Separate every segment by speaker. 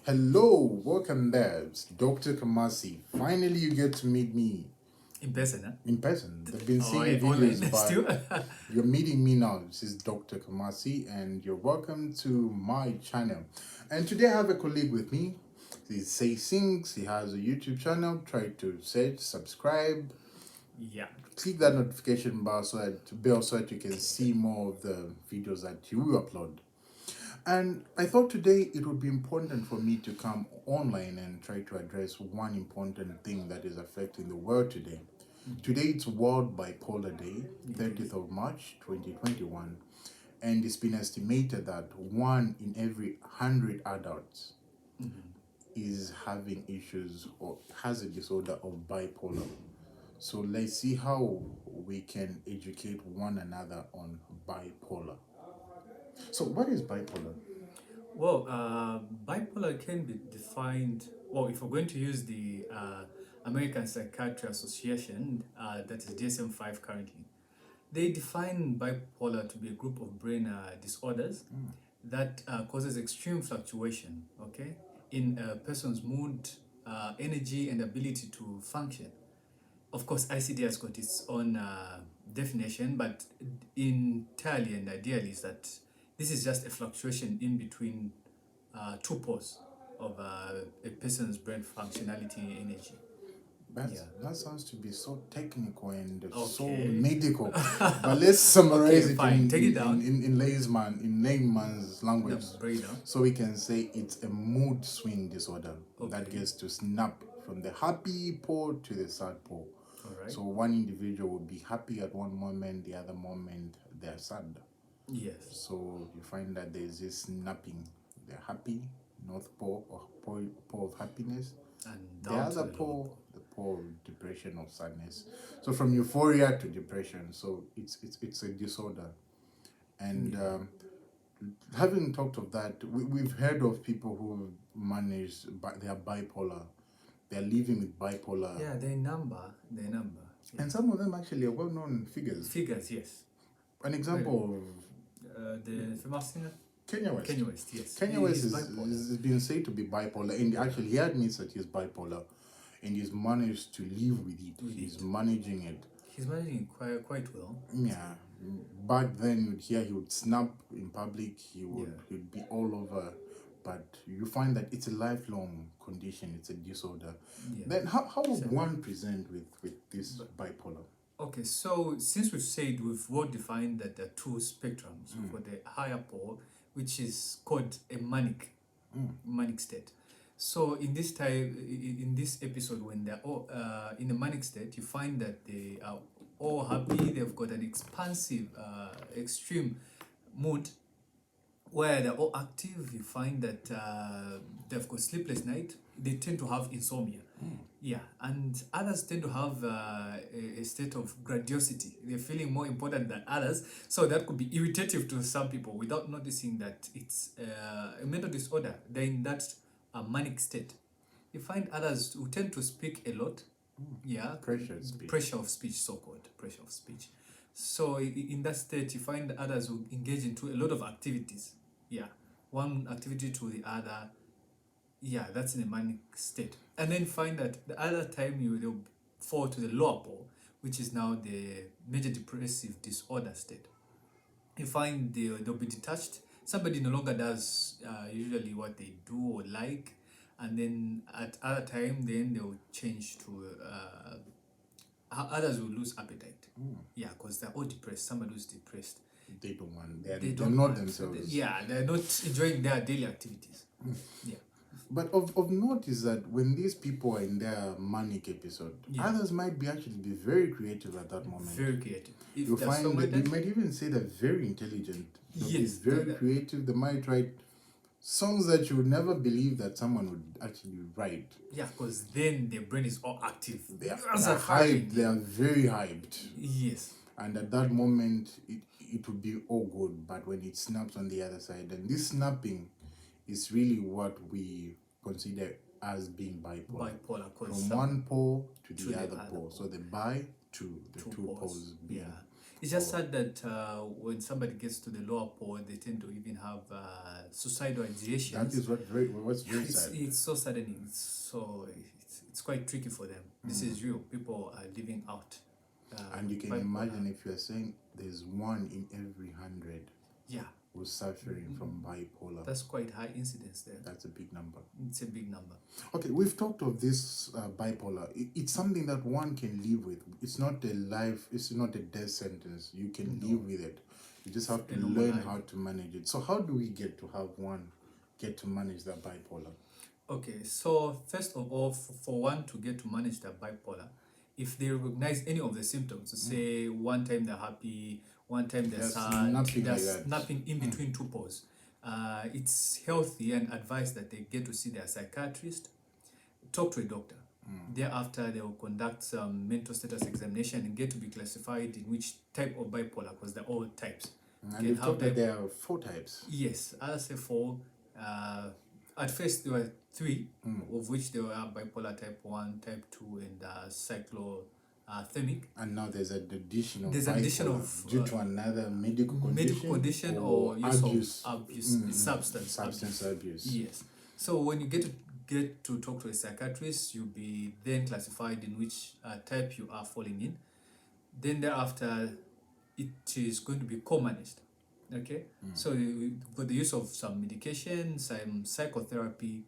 Speaker 1: Hello, welcome there. It's Dr. Kamasi. Finally, you get to meet me
Speaker 2: In person, huh?
Speaker 1: in person. I've been
Speaker 2: Oh,
Speaker 1: seeing your
Speaker 2: online
Speaker 1: videos, but
Speaker 2: still.
Speaker 1: you're meeting me now. This is Dr. Kamasi, and you're welcome to my channel. And today I have a colleague with me. He Say Sings. He has a YouTube channel. Try to search, subscribe,
Speaker 2: Yeah.
Speaker 1: click that notification bell so that you can see more of the videos that you will upload. And I thought today it would be important for me to come online and try to address one important thing that is affecting the world today. Today it's World Bipolar Day, 30th of March 2021, and it's been estimated that one in every 100 adults is having issues or has a disorder of bipolar. So let's see how we can educate one another on bipolar. So, what is bipolar?
Speaker 2: Well, bipolar can be defined. Well, if we're going to use the American Psychiatry Association, that is DSM-5 currently, they define bipolar to be a group of brain disorders that causes extreme fluctuation, okay, in a person's mood, energy, and ability to function. Of course, ICD has got its own definition, but entirely and ideally is that this is just a fluctuation in between two poles of a person's brain functionality and energy. Yeah.
Speaker 1: That sounds to be so technical and so
Speaker 2: Okay.
Speaker 1: medical. But let's summarize
Speaker 2: Okay,
Speaker 1: it
Speaker 2: fine. Take it down.
Speaker 1: in layman's language.
Speaker 2: The brain.
Speaker 1: So we can say it's a mood swing disorder that
Speaker 2: Okay.
Speaker 1: gets to snap from the happy pole to the sad pole.
Speaker 2: All right.
Speaker 1: So one individual will be happy at one moment, the other moment they're sad.
Speaker 2: Yes.
Speaker 1: So you find that there's this snapping. They're happy, North Pole or pole of happiness.
Speaker 2: And
Speaker 1: The
Speaker 2: down to
Speaker 1: other
Speaker 2: the lower
Speaker 1: pole,
Speaker 2: pole.
Speaker 1: the pole of depression or sadness. So from euphoria to depression. So it's a disorder. And having talked of that, we've heard of people who managed, they are bipolar. They're living with bipolar.
Speaker 2: Yeah, their number. Yeah.
Speaker 1: And some of them actually are well-known figures.
Speaker 2: Figures, yes.
Speaker 1: An example
Speaker 2: The famous singer?
Speaker 1: of Kenya West.
Speaker 2: Kanye West, yes.
Speaker 1: Kanye West
Speaker 2: He's bipolar.
Speaker 1: is been said to be bipolar, and actually he admits that he's bipolar, and he's managed to live with it. He's managing it.
Speaker 2: He's managing quite well.
Speaker 1: Yeah. Back then, you'd hear he would snap in public. He'd be all over, but you find that it's a lifelong condition. It's a disorder.
Speaker 2: Yeah.
Speaker 1: Then how would one present with this bipolar?
Speaker 2: Okay, so since we've well defined that there are two spectrums for the higher pole, which is called a manic state. So in this episode, when they're all in a manic state, you find that they are all happy. They've got an expansive, extreme mood where they're all active. You find that they've got sleepless night. They tend to have insomnia. Yeah, and others tend to have a state of grandiosity. They're feeling more important than others. So that could be irritative to some people without noticing that it's a mental disorder. They're in that manic state. You find others who tend to speak a lot. Yeah, pressure of speech, so-called pressure of speech. So in that state, you find others who engage into a lot of activities. Yeah, one activity to the other. Yeah, that's in a manic state. And then find that the other time they'll fall to the lower pole, which is now the major depressive disorder state. You find they'll be detached. Somebody no longer does usually what they do or like, and then at other time, then they'll change to others will lose appetite. Yeah, because they're all depressed. Somebody who's depressed,
Speaker 1: They don't want.
Speaker 2: they
Speaker 1: They're
Speaker 2: don't
Speaker 1: not
Speaker 2: want-
Speaker 1: themselves.
Speaker 2: yeah, they're not enjoying their daily activities. Yeah.
Speaker 1: But of note is that when these people are in their manic episode, others might be actually be very creative at that moment.
Speaker 2: Very creative. If
Speaker 1: You'll
Speaker 2: there's
Speaker 1: find
Speaker 2: someone
Speaker 1: that they might even say they're very intelligent. They'll be
Speaker 2: Yes,
Speaker 1: very creative. They might write songs that you would never believe that someone would actually write.
Speaker 2: Yeah, because then their brain is all active.
Speaker 1: They are hyped. They are very hyped.
Speaker 2: Yes.
Speaker 1: And at that moment, it would be all good. But when it snaps on the other side, and this snapping is really what we consider as being bipolar. From one pole to the other pole. So the bi to the two poles being.
Speaker 2: Yeah. It's just sad that when somebody gets to the lower pole, they tend to even have suicidal
Speaker 1: That
Speaker 2: ideations.
Speaker 1: is what's very
Speaker 2: It's
Speaker 1: sad.
Speaker 2: it's so saddening. It's quite tricky for them. This is real. People are living out.
Speaker 1: And you can
Speaker 2: bipolar.
Speaker 1: imagine if you're saying there's 1 in every 100
Speaker 2: Yeah,
Speaker 1: who's suffering from bipolar.
Speaker 2: that's quite high incidence there.
Speaker 1: That's a big number.
Speaker 2: It's a big number.
Speaker 1: Okay, we've talked of this bipolar. It's something that one can live with. It's not a life. It's not a death sentence. You can live with it. You just have to
Speaker 2: A normal
Speaker 1: learn
Speaker 2: life.
Speaker 1: how to manage it. So how do we get to manage that bipolar?
Speaker 2: Okay, so first of all, for one to get to manage the bipolar, if they recognize any of the symptoms, so say one time they're happy, one time they're
Speaker 1: There's
Speaker 2: sad,
Speaker 1: nothing like
Speaker 2: there's
Speaker 1: that.
Speaker 2: nothing in between two poles. It's healthy and advised that they get to see their psychiatrist, talk to a doctor. Thereafter, they will conduct some mental status examination and get to be classified in which type of bipolar, because they're all types.
Speaker 1: And
Speaker 2: Can
Speaker 1: we've
Speaker 2: have
Speaker 1: talked that
Speaker 2: type-
Speaker 1: there are 4 types.
Speaker 2: Yes, I'll say 4. At first, there were 3, of which there were bipolar type 1, type 2, and cyclothymic.
Speaker 1: And now there's an addition of
Speaker 2: There's an addition
Speaker 1: bipolar
Speaker 2: of,
Speaker 1: due to another medical condition,
Speaker 2: or use
Speaker 1: abuse,
Speaker 2: of abuse,
Speaker 1: substance abuse.
Speaker 2: Yes. So when you get to talk to a psychiatrist, you'll be then classified in which type you are falling in. Then thereafter, it is going to be co-managed. Okay. So with the use of some medication, some psychotherapy.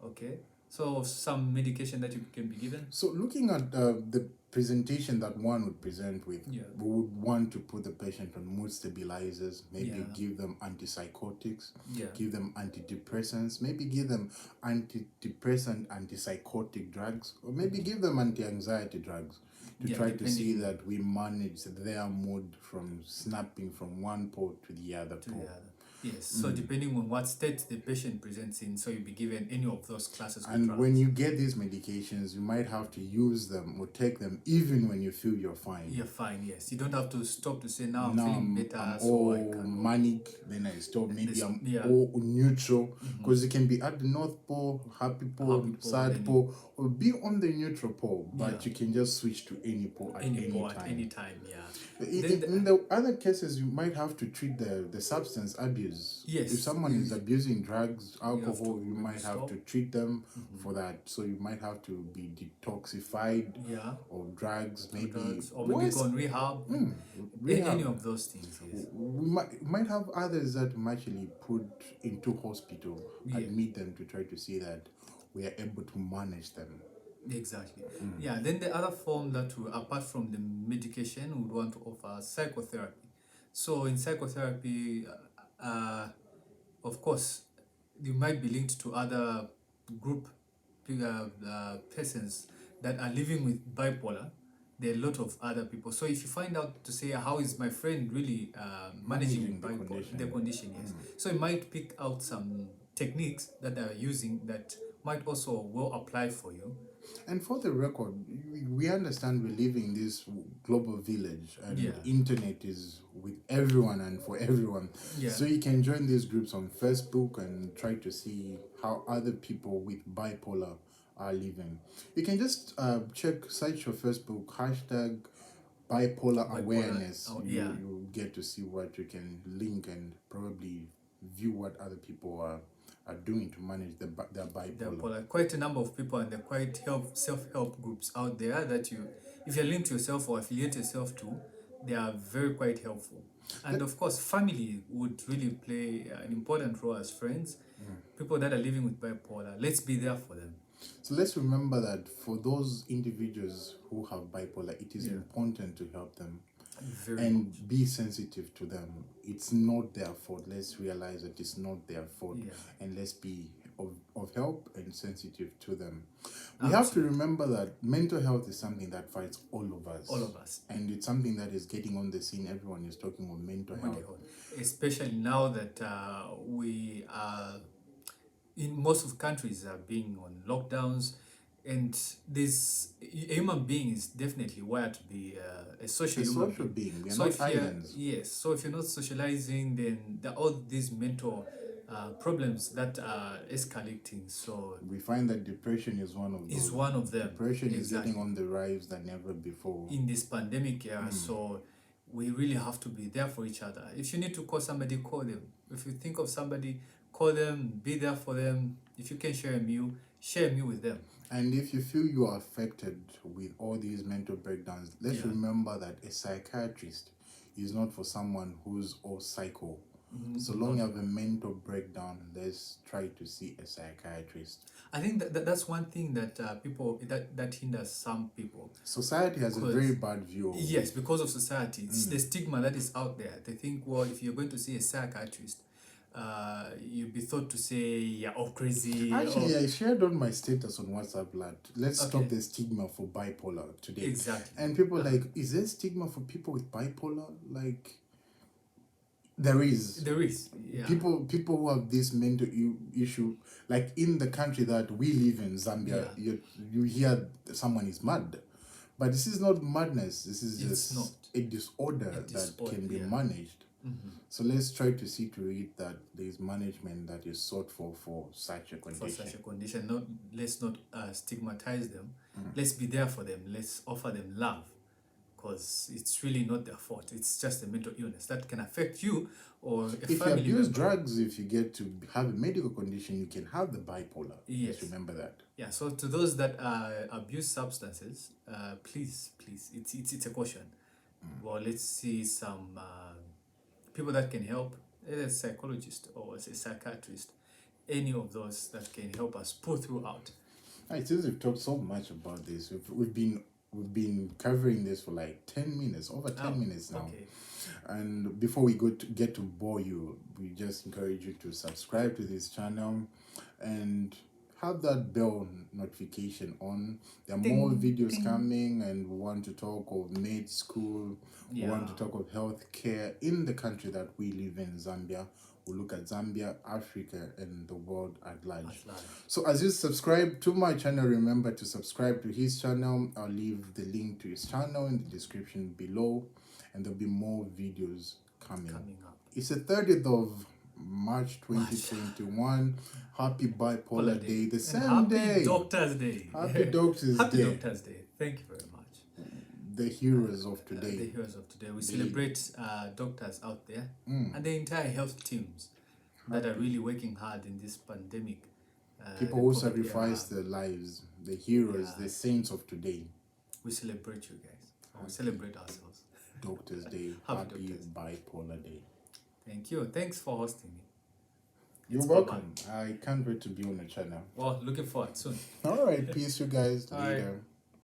Speaker 2: Okay. So some medication that you can be given.
Speaker 1: So looking at the presentation that one would present with,
Speaker 2: Yeah.
Speaker 1: we would want to put the patient on mood stabilizers, maybe
Speaker 2: Yeah.
Speaker 1: give them antipsychotics,
Speaker 2: Yeah.
Speaker 1: give them antidepressants, maybe give them antidepressant, antipsychotic drugs, or maybe give them anti-anxiety drugs to
Speaker 2: Yeah,
Speaker 1: try to see
Speaker 2: depending-
Speaker 1: that we manage their mood from snapping from one pole to the other
Speaker 2: To
Speaker 1: pole.
Speaker 2: the other. Yes. So depending on what state the patient presents in, so you'll be given any of those classes. of
Speaker 1: And
Speaker 2: drugs.
Speaker 1: when you get these medications, you might have to use them or take them even when you feel you're fine.
Speaker 2: You're fine. Yes. You don't have to stop to say now I'm
Speaker 1: Now
Speaker 2: feeling better.
Speaker 1: I'm
Speaker 2: so I
Speaker 1: all
Speaker 2: can.
Speaker 1: manic, then I stop. Maybe
Speaker 2: This-
Speaker 1: I'm
Speaker 2: yeah.
Speaker 1: all neutral, because you can be at the North Pole, happy pole,
Speaker 2: Happy pole,
Speaker 1: sad
Speaker 2: then-
Speaker 1: pole, or be on the neutral pole, but
Speaker 2: Yeah.
Speaker 1: you can just switch to any pole at any
Speaker 2: Any
Speaker 1: time.
Speaker 2: at any time. Yeah.
Speaker 1: In the other cases, you might have to treat the substance abuse.
Speaker 2: Yes.
Speaker 1: If someone is abusing drugs, alcohol,
Speaker 2: to
Speaker 1: you might have
Speaker 2: stop.
Speaker 1: to treat them for that. So you might have to be detoxified
Speaker 2: Yeah.
Speaker 1: of drugs, maybe
Speaker 2: Drugs, or maybe
Speaker 1: worse,
Speaker 2: go on rehab.
Speaker 1: rehab.
Speaker 2: Any of those things. Yes.
Speaker 1: We might have others that we actually put into hospital,
Speaker 2: Yeah.
Speaker 1: admit them to try to see that we are able to manage them.
Speaker 2: Exactly. Yeah. Then the other form that we, apart from the medication, we would want to offer psychotherapy. So in psychotherapy, of course, you might be linked to other group persons that are living with bipolar. There are a lot of other people. So if you find out to say how is my friend really managing
Speaker 1: Managing the
Speaker 2: bipolar,
Speaker 1: condition.
Speaker 2: the condition, yes. So you might pick out some techniques that they are using that might also well apply for you.
Speaker 1: And for the record, we understand we live in this global village, and
Speaker 2: Yeah.
Speaker 1: internet is with everyone and for everyone.
Speaker 2: Yeah.
Speaker 1: So you can join these groups on Facebook and try to see how other people with bipolar are living. You can just search your Facebook hashtag bipolar awareness.
Speaker 2: oh, yeah.
Speaker 1: You get to see what you can link and probably view what other people are doing to manage their
Speaker 2: There
Speaker 1: bipolar.
Speaker 2: are quite a number of people, and there are quite self-help groups out there that you, if you're linked to yourself or affiliate yourself to, they are very quite helpful. And of course, family would really play an important role as friends. People that are living with bipolar, let's be there for them.
Speaker 1: So let's remember that for those individuals who have bipolar, it is
Speaker 2: Yeah.
Speaker 1: important to help them
Speaker 2: Very
Speaker 1: and be sensitive to them. It's not their fault. Let's realize that it's not their fault,
Speaker 2: Yeah.
Speaker 1: and let's be of help and sensitive to them. We have to remember that mental health is something that fights all of us.
Speaker 2: all of us.
Speaker 1: And it's something that is getting on the scene. Everyone is talking about mental health.
Speaker 2: Especially now that we are in most of countries are being on lockdowns, and this human being is definitely wired to be a social
Speaker 1: A
Speaker 2: human
Speaker 1: social
Speaker 2: being.
Speaker 1: being. We are
Speaker 2: So
Speaker 1: not
Speaker 2: if you're,
Speaker 1: islands.
Speaker 2: yes, so if you're not socializing, then there are all these mental problems that are escalating. So
Speaker 1: We find that depression is one of those.
Speaker 2: is one of them.
Speaker 1: Depression is
Speaker 2: Exactly.
Speaker 1: getting on the rise than ever before.
Speaker 2: In this pandemic era. So we really have to be there for each other. If you need to call somebody, call them. If you think of somebody, call them, be there for them. If you can share a meal with them.
Speaker 1: And if you feel you are affected with all these mental breakdowns, let's
Speaker 2: Yeah.
Speaker 1: remember that a psychiatrist is not for someone who's all psycho.
Speaker 2: Mhm.
Speaker 1: So long you have a mental breakdown, let's try to see a psychiatrist.
Speaker 2: I think that's one thing that people that hinders some people.
Speaker 1: Society has a
Speaker 2: Because-
Speaker 1: very bad view of
Speaker 2: Yes, because of society, it's the stigma that is out there. They think, well, if you're going to see a psychiatrist, you'll be thought to say you're all crazy.
Speaker 1: Actually, I shared on my status on WhatsApp that let's stop
Speaker 2: Okay.
Speaker 1: the stigma for bipolar today.
Speaker 2: Exactly.
Speaker 1: And people like, is there stigma for people with bipolar? Like, there is.
Speaker 2: There is. Yeah.
Speaker 1: People who have this mental issue, like in the country that we live in, Zambia, you hear someone is mad, but this is not madness. This is
Speaker 2: It's
Speaker 1: just
Speaker 2: not.
Speaker 1: a disorder that
Speaker 2: disorder,
Speaker 1: can be
Speaker 2: yeah.
Speaker 1: managed.
Speaker 2: Mhm.
Speaker 1: So let's try to see to it that there is management that is sought for such a
Speaker 2: For
Speaker 1: condition.
Speaker 2: such a condition, let's not stigmatize them. Let's be there for them. Let's offer them love, because it's really not their fault. It's just a mental illness that can affect you or a
Speaker 1: If you
Speaker 2: family
Speaker 1: abuse
Speaker 2: member.
Speaker 1: drugs, if you get to have a medical condition, you can have the bipolar.
Speaker 2: Yes.
Speaker 1: Let's remember that.
Speaker 2: Yeah. So to those that abuse substances, please, it's a caution. Well, let's see some people that can help. Either a psychologist or a psychiatrist, any of those that can help us pull through out.
Speaker 1: Since we've talked so much about this, we've been covering this for like 10 minutes, over 10 minutes now.
Speaker 2: Okay.
Speaker 1: And before we get to bore you, we just encourage you to subscribe to this channel and have that bell notification on. There are more videos coming, and we want to talk of med school. We want to talk of healthcare in the country that we live in, Zambia. We'll look at Zambia, Africa, and the world at large. So as you subscribe to my channel, remember to subscribe to his channel. I'll leave the link to his channel in the description below, and there'll be more videos coming
Speaker 2: up.
Speaker 1: It's the 30th of March 2021. Happy Bipolar Day. The same
Speaker 2: Happy
Speaker 1: day.
Speaker 2: Doctor's Day.
Speaker 1: Happy Doctor's
Speaker 2: Happy
Speaker 1: Day.
Speaker 2: Doctor's Day. Thank you very much.
Speaker 1: The heroes of
Speaker 2: The
Speaker 1: today.
Speaker 2: heroes of today. We celebrate doctors out there and the entire health teams that are really working hard in this pandemic.
Speaker 1: People
Speaker 2: the
Speaker 1: who
Speaker 2: COVID
Speaker 1: sacrifice
Speaker 2: era.
Speaker 1: their lives, the heroes, the saints of today.
Speaker 2: We celebrate you guys. We celebrate ourselves.
Speaker 1: Doctor's Day.
Speaker 2: Happy
Speaker 1: Happy
Speaker 2: Doctor's
Speaker 1: Bipolar Day.
Speaker 2: Thank you. Thanks for hosting me.
Speaker 1: You're
Speaker 2: It's
Speaker 1: welcome. I can't wait to be on the channel.
Speaker 2: Well, looking forward soon.
Speaker 1: All right. Peace, you guys.
Speaker 2: All right.
Speaker 1: Later.